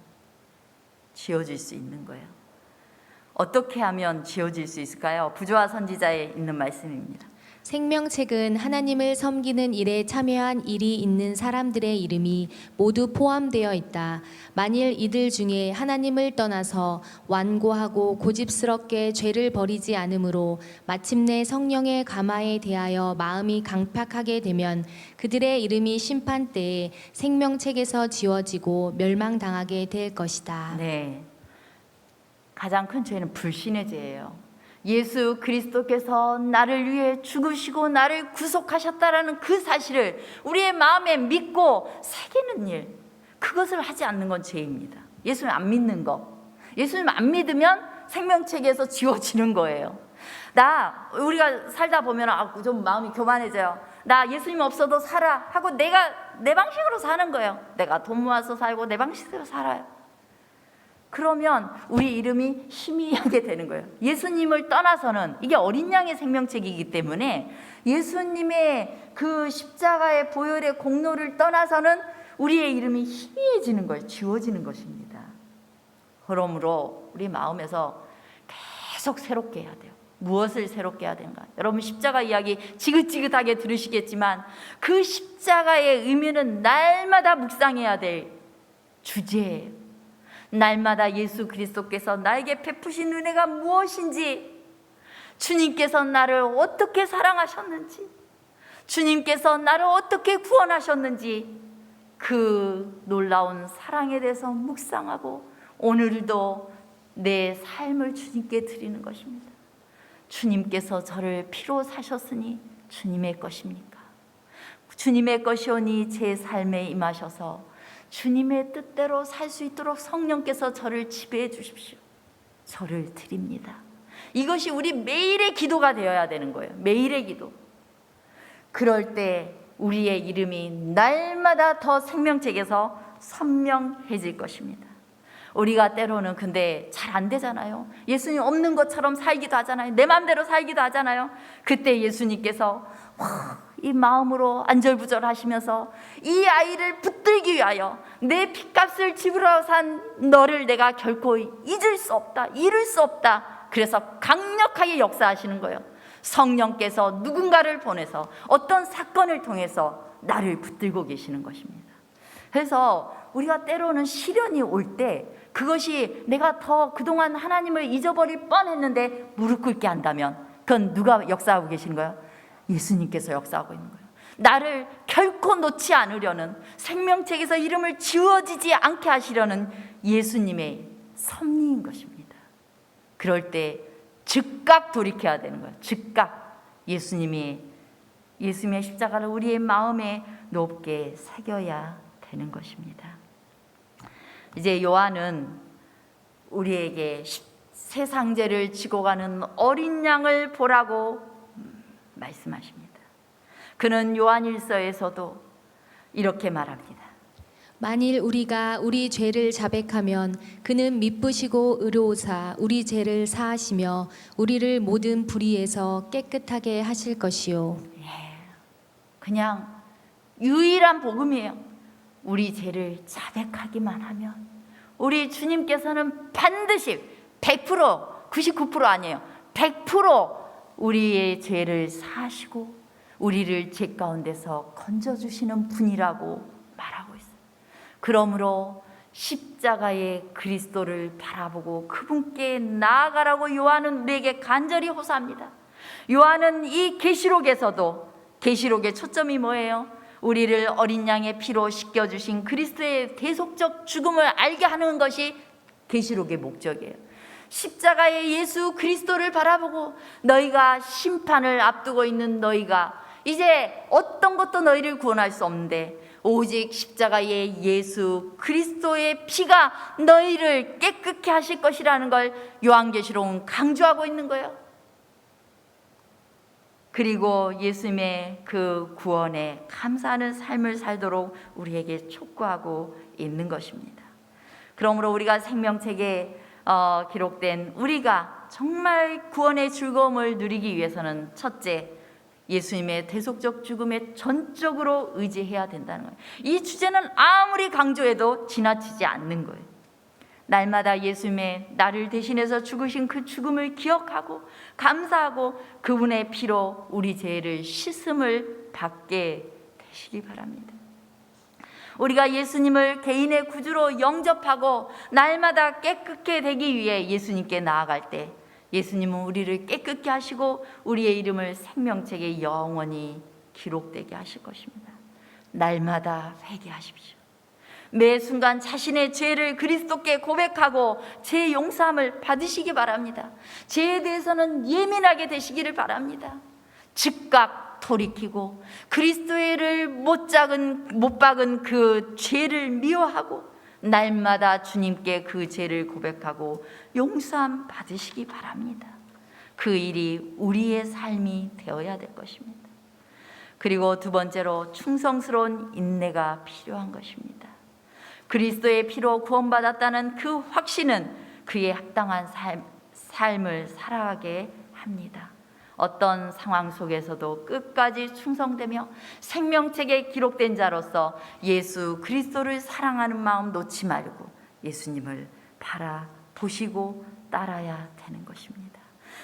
지워질 수 있는 거예요. 어떻게 하면 지워질 수 있을까요? 부조화 선지자에 있는 말씀입니다. 생명책은 하나님을 섬기는 일에 참여한 일이 있는 사람들의 이름이 모두 포함되어 있다. 만일 이들 중에 하나님을 떠나서 완고하고 고집스럽게 죄를 버리지 않으므로 마침내 성령의 감화에 대하여 마음이 강팍하게 되면 그들의 이름이 심판 때에 생명책에서 지워지고 멸망당하게 될 것이다. 네, 가장 큰 죄는 불신의 죄예요. 예수 그리스도께서 나를 위해 죽으시고 나를 구속하셨다라는 그 사실을 우리의 마음에 믿고 새기는 일, 그것을 하지 않는 건 죄입니다. 예수님 안 믿는 거, 예수님 안 믿으면 생명책에서 지워지는 거예요. 우리가 살다 보면 좀 마음이 교만해져요. 나 예수님 없어도 살아 하고 내가 내 방식으로 사는 거예요. 내가 돈 모아서 살고 내 방식대로 살아요. 그러면 우리 이름이 희미하게 되는 거예요. 예수님을 떠나서는, 이게 어린 양의 생명책이기 때문에 예수님의 그 십자가의 보혈의 공로를 떠나서는 우리의 이름이 희미해지는 거예요. 지워지는 것입니다. 그러므로 우리 마음에서 계속 새롭게 해야 돼요. 무엇을 새롭게 해야 되는가? 여러분 십자가 이야기 지긋지긋하게 들으시겠지만 그 십자가의 의미는 날마다 묵상해야 될 주제예요. 날마다 예수 그리스도께서 나에게 베푸신 은혜가 무엇인지, 주님께서 나를 어떻게 사랑하셨는지, 주님께서 나를 어떻게 구원하셨는지, 그 놀라운 사랑에 대해서 묵상하고 오늘도 내 삶을 주님께 드리는 것입니다. 주님께서 저를 피로 사셨으니 주님의 것입니까? 주님의 것이오니 제 삶에 임하셔서 주님의 뜻대로 살 수 있도록 성령께서 저를 지배해 주십시오. 저를 드립니다. 이것이 우리 매일의 기도가 되어야 되는 거예요. 매일의 기도. 그럴 때 우리의 이름이 날마다 더 생명책에서 선명해질 것입니다. 우리가 때로는 근데 잘 안 되잖아요. 예수님 없는 것처럼 살기도 하잖아요. 내 마음대로 살기도 하잖아요. 그때 예수님께서 이 마음으로 안절부절하시면서 이 아이를 붙들기 위하여 내 핏값을 지불하여 산 너를 내가 결코 잊을 수 없다, 잃을 수 없다. 그래서 강력하게 역사하시는 거예요. 성령께서 누군가를 보내서 어떤 사건을 통해서 나를 붙들고 계시는 것입니다. 그래서 우리가 때로는 시련이 올 때 그것이 내가 더 그동안 하나님을 잊어버릴 뻔했는데 무릎 꿇게 한다면 그건 누가 역사하고 계시는 거예요? 예수님께서 역사하고 있는 거예요. 나를 결코 놓지 않으려는, 생명책에서 이름을 지워지지 않게 하시려는 예수님의 섭리인 것입니다. 그럴 때 즉각 돌이켜야 되는 거예요. 즉각 예수님의 십자가를 우리의 마음에 높게 새겨야 되는 것입니다. 이제 요한은 우리에게 세상 죄를 지고 가는 어린 양을 보라고 말씀하십니다. 그는 요한일서에서도 이렇게 말합니다. 만일 우리가 우리 죄를 자백하면 그는 미쁘시고 의로우사 우리 죄를 사하시며 우리를 모든 불의에서 깨끗하게 하실 것이요. 그냥 유일한 복음이에요. 우리 죄를 자백하기만 하면 우리 주님께서는 반드시 100%, 99% 아니에요. 100% 우리의 죄를 사하시고 우리를 죄 가운데서 건져주시는 분이라고 말하고 있어요. 그러므로 십자가의 그리스도를 바라보고 그분께 나아가라고 요한은 우리에게 간절히 호소합니다. 요한은 이 계시록에서도 계시록의 초점이 뭐예요? 우리를 어린 양의 피로 씻겨주신 그리스도의 대속적 죽음을 알게 하는 것이 계시록의 목적이에요. 십자가의 예수 그리스도를 바라보고 너희가 심판을 앞두고 있는 너희가 이제 어떤 것도 너희를 구원할 수 없는데 오직 십자가의 예수 그리스도의 피가 너희를 깨끗게 하실 것이라는 걸 요한계시록은 강조하고 있는 거예요. 그리고 예수님의 그 구원에 감사하는 삶을 살도록 우리에게 촉구하고 있는 것입니다. 그러므로 우리가 생명책에 기록된 우리가 정말 구원의 즐거움을 누리기 위해서는 첫째, 예수님의 대속적 죽음에 전적으로 의지해야 된다는 거예요. 이 주제는 아무리 강조해도 지나치지 않는 거예요. 날마다 예수님의 나를 대신해서 죽으신 그 죽음을 기억하고 감사하고 그분의 피로 우리 죄를 씻음을 받게 되시기 바랍니다. 우리가 예수님을 개인의 구주로 영접하고 날마다 깨끗게 되기 위해 예수님께 나아갈 때 예수님은 우리를 깨끗게 하시고 우리의 이름을 생명책에 영원히 기록되게 하실 것입니다. 날마다 회개하십시오. 매 순간 자신의 죄를 그리스도께 고백하고 죄 용서함을 받으시기 바랍니다. 죄에 대해서는 예민하게 되시기를 바랍니다. 즉각 돌이키고 그리스도를 못 박은 그 죄를 미워하고 날마다 주님께 그 죄를 고백하고 용서함 받으시기 바랍니다. 그 일이 우리의 삶이 되어야 될 것입니다. 그리고 두 번째로 충성스러운 인내가 필요한 것입니다. 그리스도의 피로 구원받았다는 그 확신은 그의 합당한 삶을 살아가게 합니다. 어떤 상황 속에서도 끝까지 충성되며 생명책에 기록된 자로서 예수 그리스도를 사랑하는 마음 놓지 말고 예수님을 바라보시고 따라야 되는 것입니다.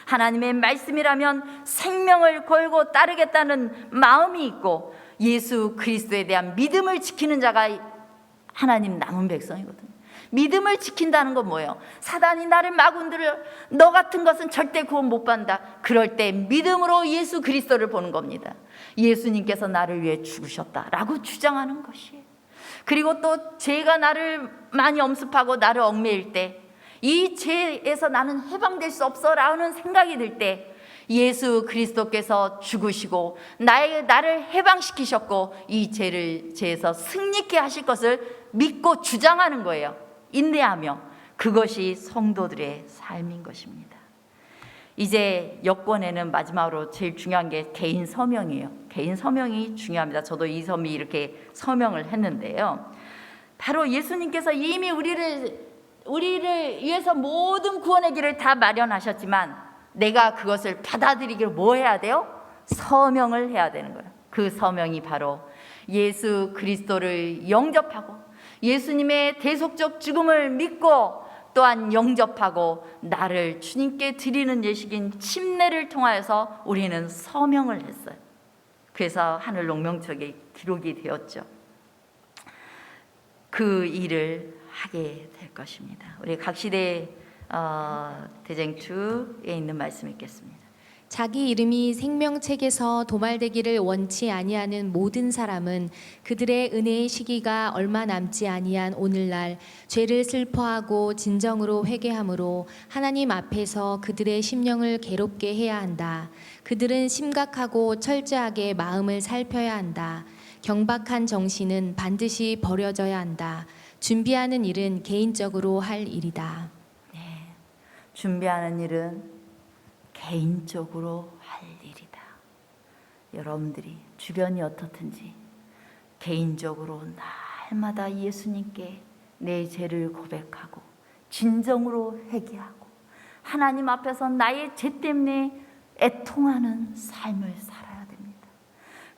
하나님의 말씀이라면 생명을 걸고 따르겠다는 마음이 있고 예수 그리스도에 대한 믿음을 지키는 자가 하나님 남은 백성이거든요. 믿음을 지킨다는 건 뭐예요? 사단이 나를 막 흔들어 너 같은 것은 절대 구원 못 받는다. 그럴 때 믿음으로 예수 그리스도를 보는 겁니다. 예수님께서 나를 위해 죽으셨다라고 주장하는 것이에요. 그리고 또 죄가 나를 많이 엄습하고 나를 얽매일 때 이 죄에서 나는 해방될 수 없어 라는 생각이 들 때 예수 그리스도께서 죽으시고 나를 해방시키셨고 이 죄에서 승리케 하실 것을 믿고 주장하는 거예요. 인내하며. 그것이 성도들의 삶인 것입니다. 이제 여권에는 마지막으로 제일 중요한 게 개인 서명이에요. 개인 서명이 중요합니다. 저도 이 섬이 이렇게 서명을 했는데요. 바로 예수님께서 이미 우리를 위해서 모든 구원의 길을 다 마련하셨지만 내가 그것을 받아들이기로 뭐 해야 돼요? 서명을 해야 되는 거예요. 그 서명이 바로 예수 그리스도를 영접하고 예수님의 대속적 죽음을 믿고 또한 영접하고 나를 주님께 드리는 예식인 침례를 통하여서 우리는 서명을 했어요. 그래서 하늘 농명책에 기록이 되었죠. 그 일을 하게 될 것입니다. 우리 각시대 대쟁투에 있는 말씀 읽겠습니다. 자기 이름이 생명책에서 도말되기를 원치 아니하는 모든 사람은 그들의 은혜의 시기가 얼마 남지 아니한 오늘날 죄를 슬퍼하고 진정으로 회개함으로 하나님 앞에서 그들의 심령을 괴롭게 해야 한다. 그들은 심각하고 철저하게 마음을 살펴야 한다. 경박한 정신은 반드시 버려져야 한다. 준비하는 일은 개인적으로 할 일이다. 네, 준비하는 일은 개인적으로 할 일이다. 여러분들이 주변이 어떻든지 개인적으로 날마다 예수님께 내 죄를 고백하고 진정으로 회개하고 하나님 앞에서 나의 죄 때문에 애통하는 삶을 살아야 됩니다.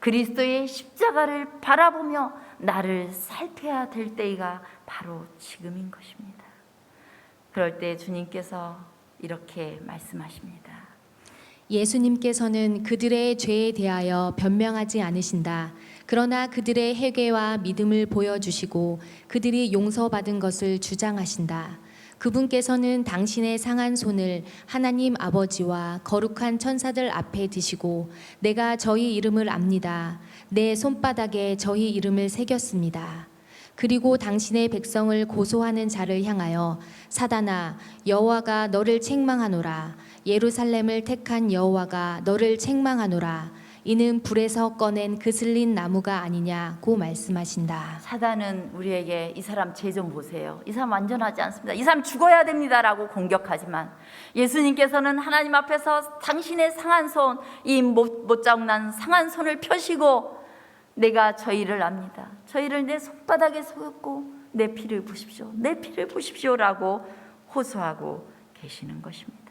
그리스도의 십자가를 바라보며 나를 살펴야 될 때가 바로 지금인 것입니다. 그럴 때 주님께서 이렇게 말씀하십니다. 예수님께서는 그들의 죄에 대하여 변명하지 않으신다. 그러나 그들의 회개와 믿음을 보여주시고 그들이 용서받은 것을 주장하신다. 그분께서는 당신의 상한 손을 하나님 아버지와 거룩한 천사들 앞에 드시고 내가 저희 이름을 압니다. 내 손바닥에 저희 이름을 새겼습니다. 그리고 당신의 백성을 고소하는 자를 향하여 사단아 여호와가 너를 책망하노라. 예루살렘을 택한 여호와가 너를 책망하노라. 이는 불에서 꺼낸 그슬린 나무가 아니냐고 말씀하신다. 사단은 우리에게 이 사람 죄 좀 보세요. 이 사람 완전하지 않습니다. 이 사람 죽어야 됩니다라고 공격하지만 예수님께서는 하나님 앞에서 당신의 상한 손, 이 못장난 상한 손을 펴시고 내가 저희를 압니다. 저희를 내 손바닥에 세웠고 내 피를 부십시오. 내 피를 부십시오라고 호소하고 계시는 것입니다.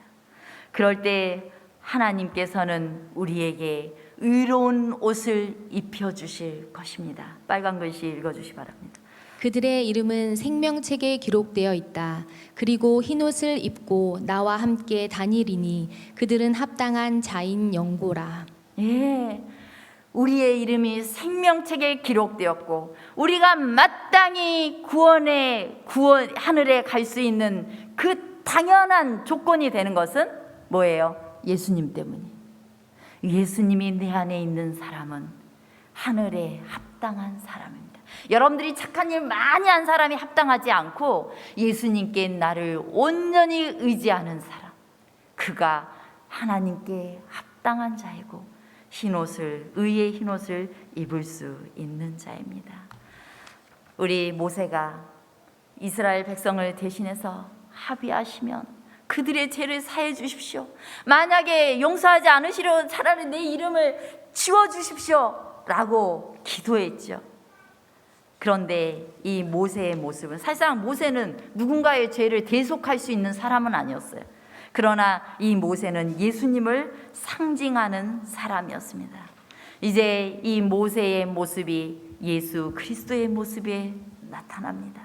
그럴 때 하나님께서는 우리에게 의로운 옷을 입혀주실 것입니다. 빨간 글씨 읽어주시 바랍니다. 그들의 이름은 생명책에 기록되어 있다. 그리고 흰옷을 입고 나와 함께 다니리니 그들은 합당한 자인 영고라. 예, 우리의 이름이 생명책에 기록되었고 우리가 마땅히 구원 하늘에 갈 수 있는 그 당연한 조건이 되는 것은 뭐예요? 예수님 때문이에요. 예수님이 내 안에 있는 사람은 하늘에 합당한 사람입니다. 여러분들이 착한 일 많이 한 사람이 합당하지 않고 예수님께 나를 온전히 의지하는 사람, 그가 하나님께 합당한 자이고 의의 흰옷을 입을 수 있는 자입니다. 우리 모세가 이스라엘 백성을 대신해서 합의하시면 그들의 죄를 사해 주십시오. 만약에 용서하지 않으시려면 차라리 내 이름을 지워 주십시오 라고 기도했죠. 그런데 이 모세의 모습은 사실상 모세는 누군가의 죄를 대속할 수 있는 사람은 아니었어요. 그러나 이 모세는 예수님을 상징하는 사람이었습니다. 이제 이 모세의 모습이 예수 그리스도의 모습에 나타납니다.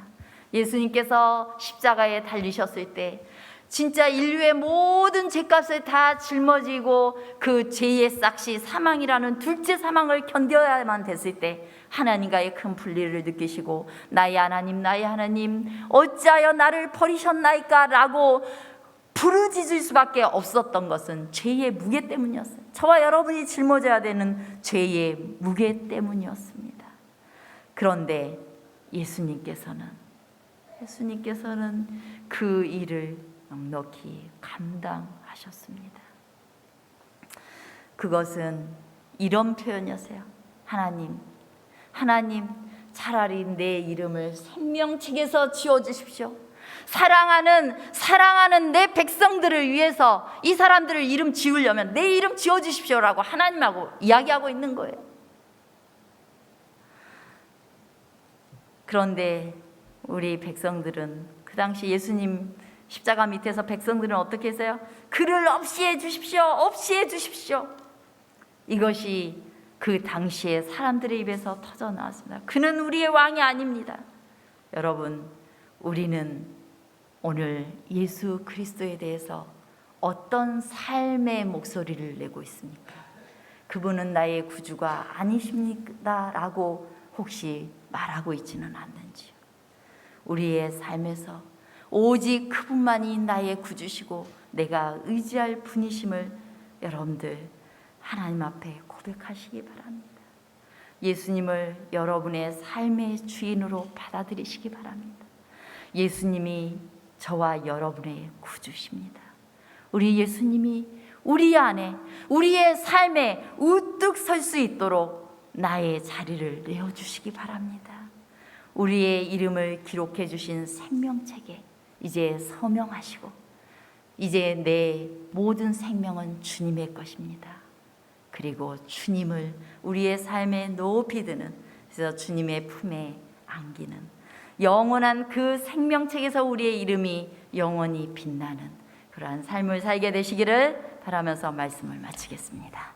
예수님께서 십자가에 달리셨을 때 진짜 인류의 모든 죄값을 다 짊어지고 그 죄의 싹시 사망이라는 둘째 사망을 견뎌야만 됐을 때 하나님과의 큰 분리를 느끼시고 나의 하나님 어찌하여 나를 버리셨나이까 라고 부르짖을 수밖에 없었던 것은 죄의 무게 때문이었어요. 저와 여러분이 짊어져야 되는 죄의 무게 때문이었습니다. 그런데 예수님께서는 그 일을 넉넉히 감당하셨습니다. 그것은 이런 표현이었어요. 하나님 차라리 내 이름을 생명책에서 지워주십시오. 사랑하는 내 백성들을 위해서 이 사람들을 이름 지우려면 내 이름 지워주십시오라고 하나님하고 이야기하고 있는 거예요. 그런데 우리 백성들은 그 당시 예수님 십자가 밑에서 백성들은 어떻게 했어요? 그를 없이 해주십시오. 이것이 그 당시에 사람들의 입에서 터져 나왔습니다. 그는 우리의 왕이 아닙니다. 여러분, 우리는 오늘 예수 그리스도에 대해서 어떤 삶의 목소리를 내고 있습니까? 그분은 나의 구주가 아니십니까? 라고 혹시 말하고 있지는 않는지요? 우리의 삶에서 오직 그분만이 나의 구주시고 내가 의지할 분이심을 여러분들 하나님 앞에 고백하시기 바랍니다. 예수님을 여러분의 삶의 주인으로 받아들이시기 바랍니다. 예수님이 저와 여러분의 구주십니다. 우리 예수님이 우리 안에 우리의 삶에 우뚝 설 수 있도록 나의 자리를 내어주시기 바랍니다. 우리의 이름을 기록해 주신 생명책에 이제 서명하시고 이제 내 모든 생명은 주님의 것입니다. 그리고 주님을 우리의 삶에 높이 드는 그래서 주님의 품에 안기는 영원한 그 생명책에서 우리의 이름이 영원히 빛나는 그러한 삶을 살게 되시기를 바라면서 말씀을 마치겠습니다.